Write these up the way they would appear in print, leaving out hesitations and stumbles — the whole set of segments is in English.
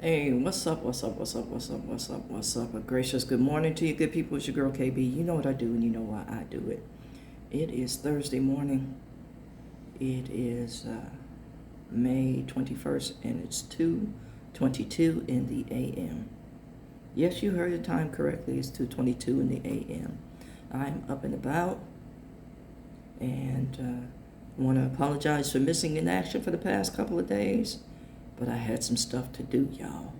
Hey, what's up, what's up, what's up, what's up, what's up, what's up? A gracious good morning to you, good people. It's your girl KB. You know what I do and you know why I do it. It is Thursday morning. It is May 21st and it's 2:22 in the a.m. Yes, you heard the time correctly. It's 2:22 in the a.m. I'm up and about and want to apologize for missing in action for the past couple of days. But I had some stuff to do, y'all.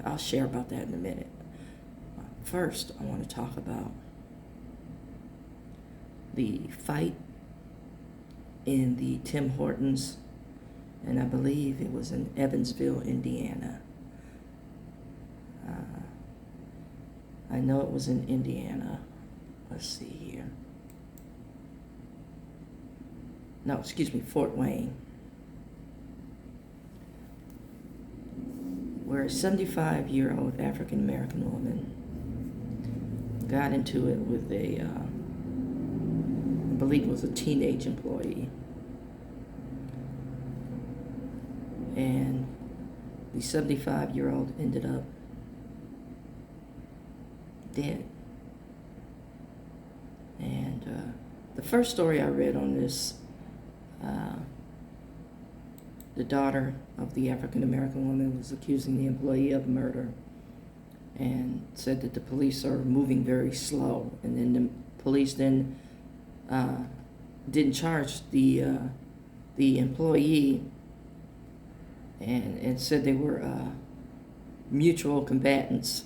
I'll share about that in a minute. First, I want to talk about the fight in the Tim Hortons, and I believe it was in Evansville, Indiana. I know it was in Indiana. Let's see here. No, excuse me, Fort Wayne. Where a 75-year-old African-American woman got into it with I believe it was a teenage employee. And the 75-year-old ended up dead. And the first story I read on this, the daughter of the African-American woman was accusing the employee of murder and said that the police are moving very slow. And then the police then didn't charge the employee and said they were mutual combatants.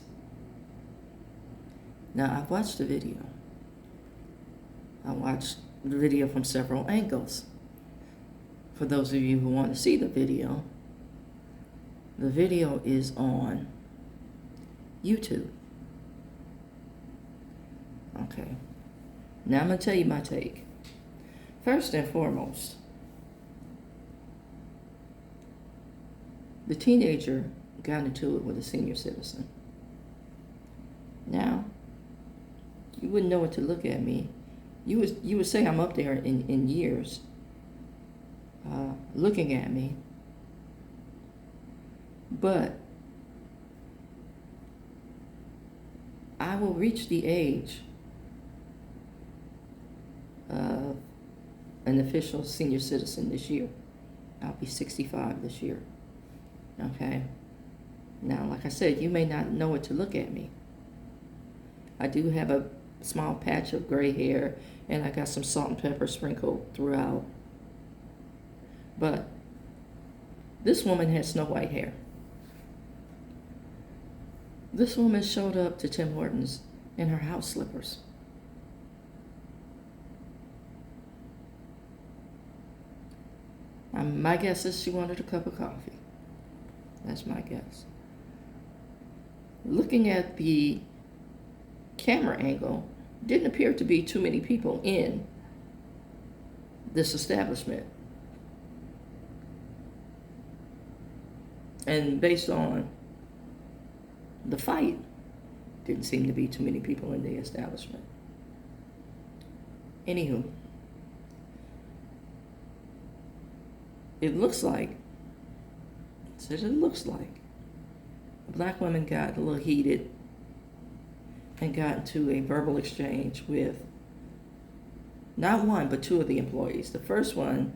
Now, I've watched the video. I watched the video from several angles. For those of you who want to see the video is on YouTube. Okay. Now I'm going to tell you my take. First and foremost, the teenager got into it with a senior citizen. Now, you wouldn't know what to look at me. You would say I'm up there in years. Looking at me, but I will reach the age of an official senior citizen this year. I'll be 65 this year. Okay. Now, like I said, you may not know what to look at me. I do have a small patch of gray hair, and I got some salt and pepper sprinkled throughout. But this woman had snow white hair. This woman showed up to Tim Hortons in her house slippers. My guess is she wanted a cup of coffee. That's my guess. Looking at the camera angle, didn't appear to be too many people in this establishment. And based on the fight, didn't seem to be too many people in the establishment. Anywho, it looks like a black woman got a little heated and got into a verbal exchange with not one, but two of the employees. The first one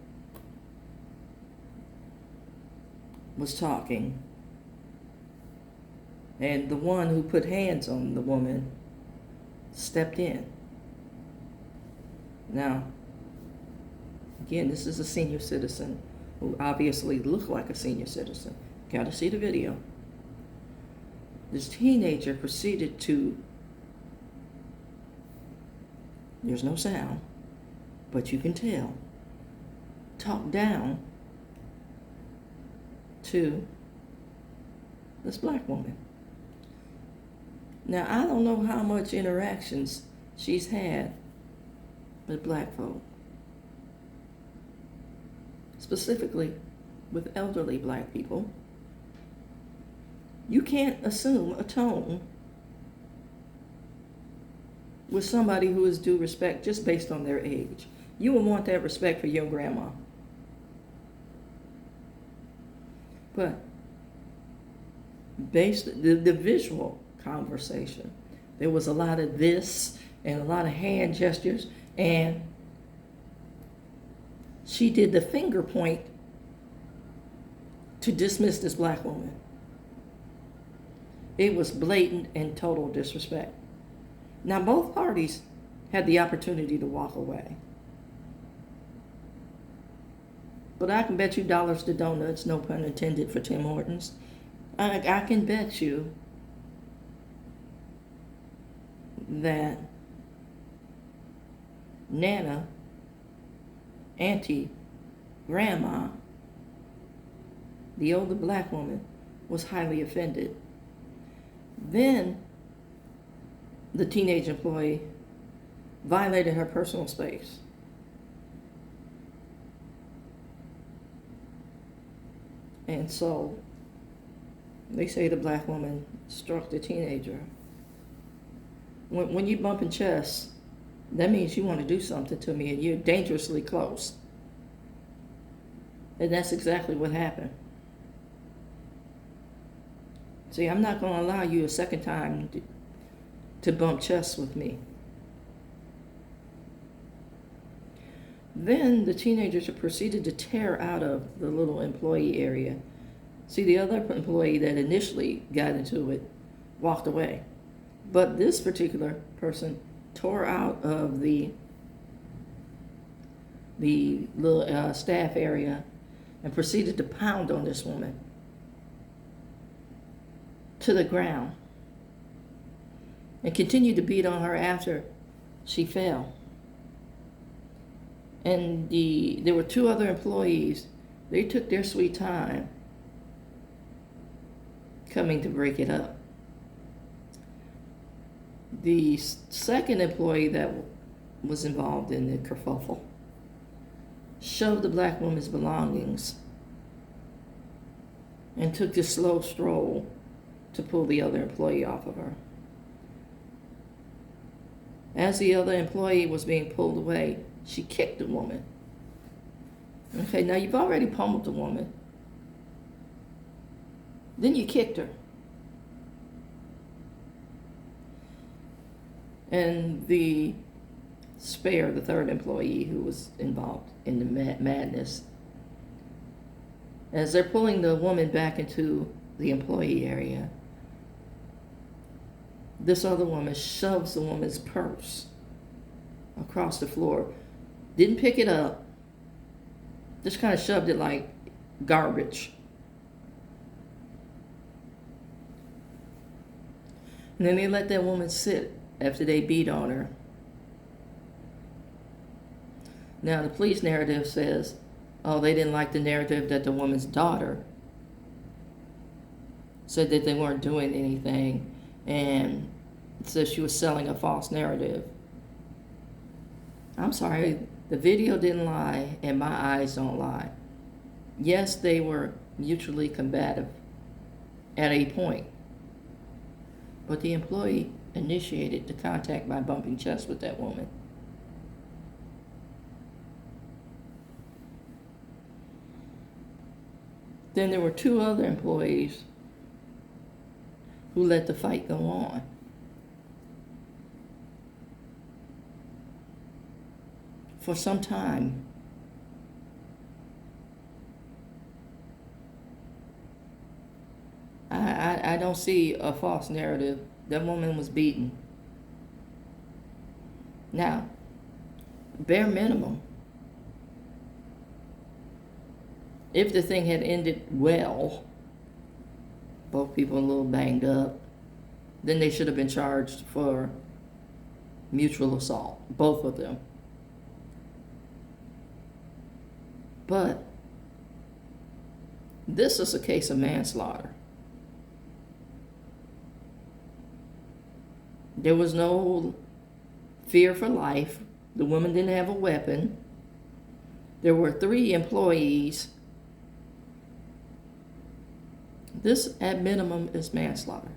was talking, and the one who put hands on the woman stepped in. Now, again, this is a senior citizen who obviously looked like a senior citizen. Got to see the video. This teenager proceeded to, there's no sound, but you can tell, talk down to this black woman. Now, I don't know how much interactions she's had with black folk, specifically with elderly black people. You can't assume a tone with somebody who is due respect just based on their age. You would want that respect for your grandma. But based the visual conversation. There was a lot of this and a lot of hand gestures, and she did the finger point to dismiss this black woman. It was blatant and total disrespect. Now, both parties had the opportunity to walk away. But I can bet you dollars to donuts, no pun intended for Tim Hortons. I can bet you that Nana, Auntie, Grandma, the older black woman, was highly offended. Then the teenage employee violated her personal space. And so they say the black woman struck the teenager. When you bumping chests, that means you want to do something to me and you're dangerously close. And that's exactly what happened. See, I'm not going to allow you a second time to bump chests with me. Then the teenagers proceeded to tear out of the little employee area. See, the other employee that initially got into it walked away. But this particular person tore out of the little staff area and proceeded to pound on this woman to the ground and continued to beat on her after she fell. And there were two other employees. They took their sweet time coming to break it up. The second employee that was involved in the kerfuffle shoved the black woman's belongings and took this slow stroll to pull the other employee off of her. As the other employee was being pulled away, she kicked the woman. Okay, now you've already pummeled the woman. Then you kicked her. And the spare, the third employee who was involved in the madness, as they're pulling the woman back into the employee area, this other woman shoves the woman's purse across the floor. Didn't pick it up, just kind of shoved it like garbage. And then they let that woman sit after they beat on her. Now the police narrative says, oh, they didn't like the narrative that the woman's daughter said that they weren't doing anything, and said she was selling a false narrative. I'm sorry, the video didn't lie and my eyes don't lie. Yes, they were mutually combative at a point, but the employee initiated the contact by bumping chests with that woman. Then there were two other employees who let the fight go on. For some time. I don't see a false narrative. That woman was beaten. Now, bare minimum, if the thing had ended well, both people a little banged up, then they should have been charged for mutual assault, both of them. But this is a case of manslaughter. There was no fear for life. The woman didn't have a weapon. There were 3 employees. This, at minimum, is manslaughter.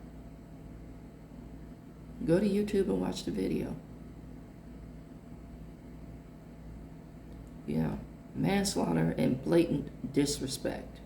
Go to YouTube and watch the video. Yeah, manslaughter and blatant disrespect.